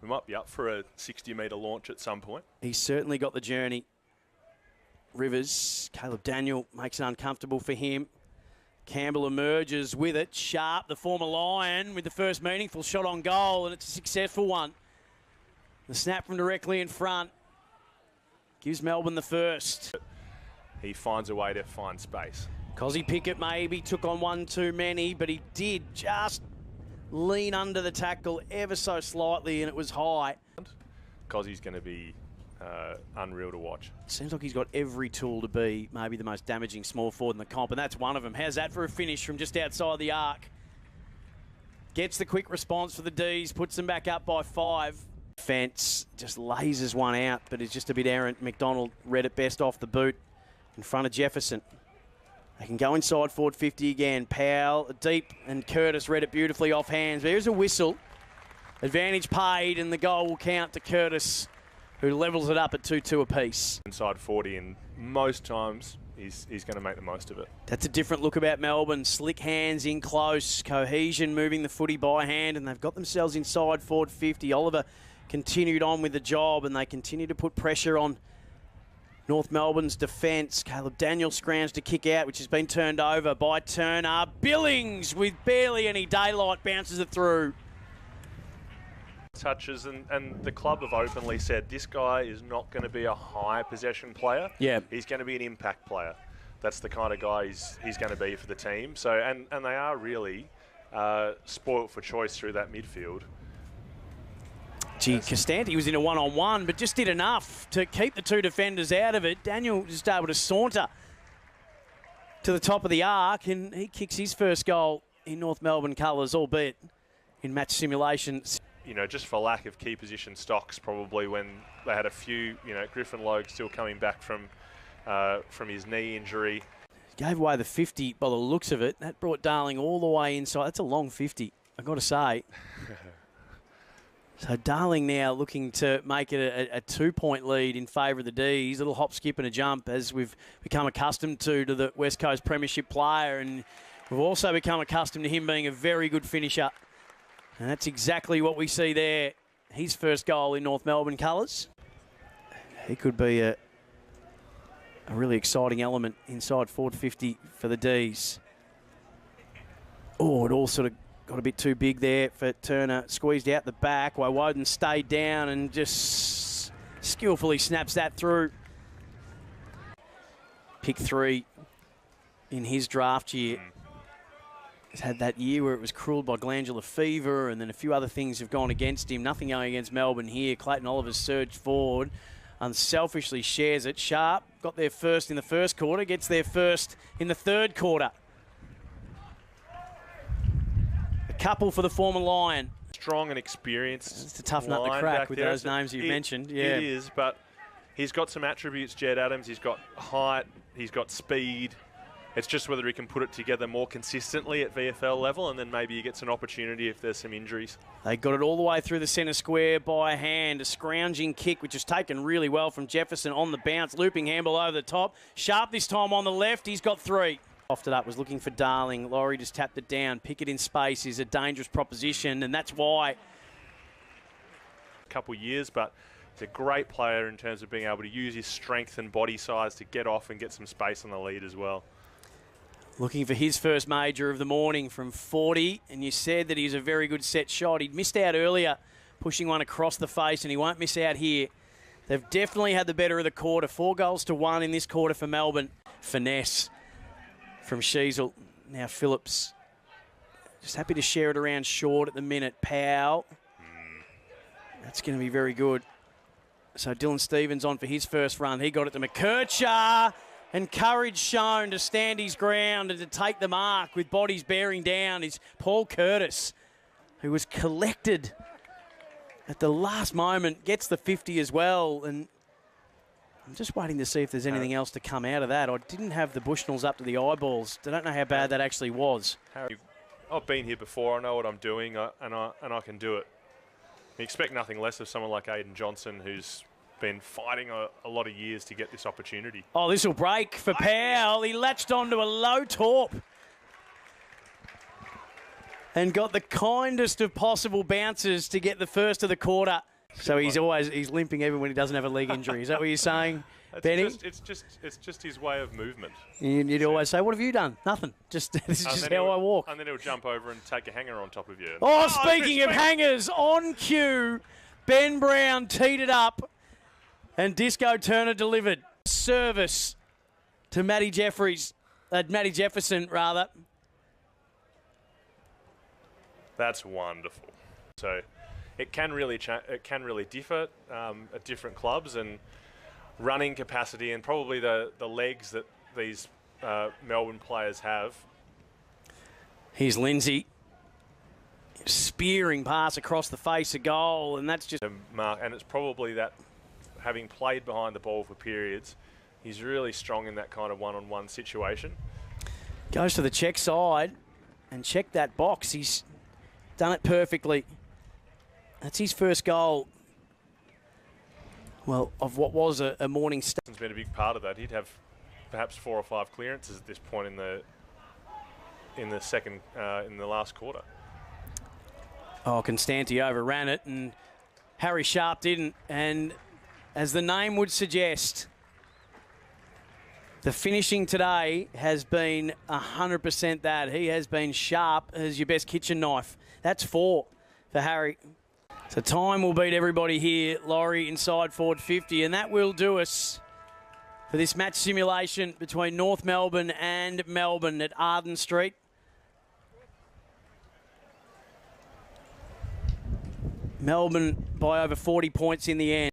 we might be up for a 60-metre launch at some point. He's certainly got the journey. Rivers, Caleb Daniel makes it uncomfortable for him. Campbell emerges with it. Sharp, the former Lion, with the first meaningful shot on goal, and it's a successful one. The snap from directly in front gives Melbourne the first. He finds a way to find space. Cozzy Pickett maybe took on one too many, but he did just lean under the tackle ever so slightly, and it was high. Cozzy's going to be unreal to watch. Seems like he's got every tool to be maybe the most damaging small forward in the comp, and that's one of them. How's that for a finish from just outside the arc? Gets the quick response for the D's, puts them back up by 5. Fence just lasers one out, but it's just a bit errant. McDonald read it best off the boot in front of Jefferson. They can go inside forward 50 again. Powell deep, and Curtis read it beautifully off hands. There's a whistle. Advantage paid, and the goal will count to Curtis, who levels it up at 2-2 apiece. Inside 40, and most times he's going to make the most of it. That's a different look about Melbourne. Slick hands in close, cohesion, moving the footy by hand, and they've got themselves inside forward 50. Oliver continued on with the job, and they continue to put pressure on North Melbourne's defence. Caleb Daniel scrounges to kick out, which has been turned over by Turner. Billings, with barely any daylight, bounces it through. Touches, and the club have openly said this guy is not going to be a high possession player. Yeah. He's going to be an impact player. That's the kind of guy he's going to be for the team. So, and they are really spoilt for choice through that midfield. Gee, Costanti was in a one-on-one, but just did enough to keep the two defenders out of it. Daniel just able to saunter to the top of the arc, and he kicks his first goal in North Melbourne colours, albeit in match simulations. You know, just for lack of key position stocks, probably when they had a few, you know, Griffin Logue still coming back from his knee injury. Gave away the 50 by the looks of it. That brought Darling all the way inside. That's a long 50, I've got to say. So Darling now looking to make it a 2-point lead in favour of the D's. A little hop, skip and a jump, as we've become accustomed to the West Coast Premiership player. And we've also become accustomed to him being a very good finisher. And that's exactly what we see there. His first goal in North Melbourne colours. He could be a really exciting element inside forward 50 for the D's. Oh, it all sort of got a bit too big there for Turner. Squeezed out the back while Woden stayed down and just skillfully snaps that through. Pick 3 in his draft year. He's had that year where it was cruelled by glandular fever, and then a few other things have gone against him. Nothing going against Melbourne here. Clayton Oliver's surged forward, unselfishly shares it. Sharp got there first in the first quarter, gets there first in the third quarter. A couple for the former Lion. Strong and experienced. It's a tough nut to crack with those names you've mentioned. Yeah, it is, but he's got some attributes, Jed Adams. He's got height, he's got speed. It's just whether he can put it together more consistently at VFL level, and then maybe he gets an opportunity if there's some injuries. They got it all the way through the centre square by hand. A scrounging kick, which is taken really well from Jefferson on the bounce. Looping handball over the top. Sharp this time on the left. He's got 3. Off it up, was looking for Darling. Laurie just tapped it down. Pickett in space is a dangerous proposition, and that's why. A couple years, but he's a great player in terms of being able to use his strength and body size to get off and get some space on the lead as well. Looking for his first major of the morning from 40, and you said that he's a very good set shot. He'd missed out earlier, pushing one across the face, and he won't miss out here. They've definitely had the better of the quarter. 4 goals to 1 in this quarter for Melbourne. Finesse from Sheasel. Now Phillips just happy to share it around short at the minute. Powell. That's going to be very good. So Dylan Stevens on for his first run. He got it to McKercher. And courage shown to stand his ground and to take the mark with bodies bearing down is Paul Curtis, who was collected at the last moment, gets the 50 as well. And I'm just waiting to see if there's anything else to come out of that. I didn't have the Bushnells up to the eyeballs. I don't know how bad that actually was. Harry, I've been here before. I know what I'm doing, and I can do it. You expect nothing less of someone like Aiden Johnson, who's been fighting a lot of years to get this opportunity. Oh, this will break for Powell. He latched onto a low torp and got the kindest of possible bounces to get the first of the quarter. So he's limping even when he doesn't have a leg injury. Is that what you're saying, Benny? It's just his way of movement. You'd always say, "What have you done?" Nothing. Just this is just how I walk. And then he'll jump over and take a hanger on top of you. Oh, speaking of hangers, on cue, Ben Brown teed it up, and Disco Turner delivered. Service to Matty Jefferson, rather. That's wonderful. So it can really differ at different clubs, and running capacity and probably the legs that these Melbourne players have. Here's Lindsay. Spearing pass across the face of goal, and that's just... And it's probably that, having played behind the ball for periods, he's really strong in that kind of one-on-one situation. Goes to the check side and check that box. He's done it perfectly. That's his first goal. Well, of what was a morning start. It's been a big part of that. He'd have perhaps 4 or 5 clearances at this point in the last quarter. Oh, Constanti overran it, and Harry Sharp didn't. And as the name would suggest, the finishing today has been 100% that. He has been sharp as your best kitchen knife. That's 4 for Harry. So time will beat everybody here, Laurie, inside forward 50, and that will do us for this match simulation between North Melbourne and Melbourne at Arden Street. Melbourne by over 40 points in the end.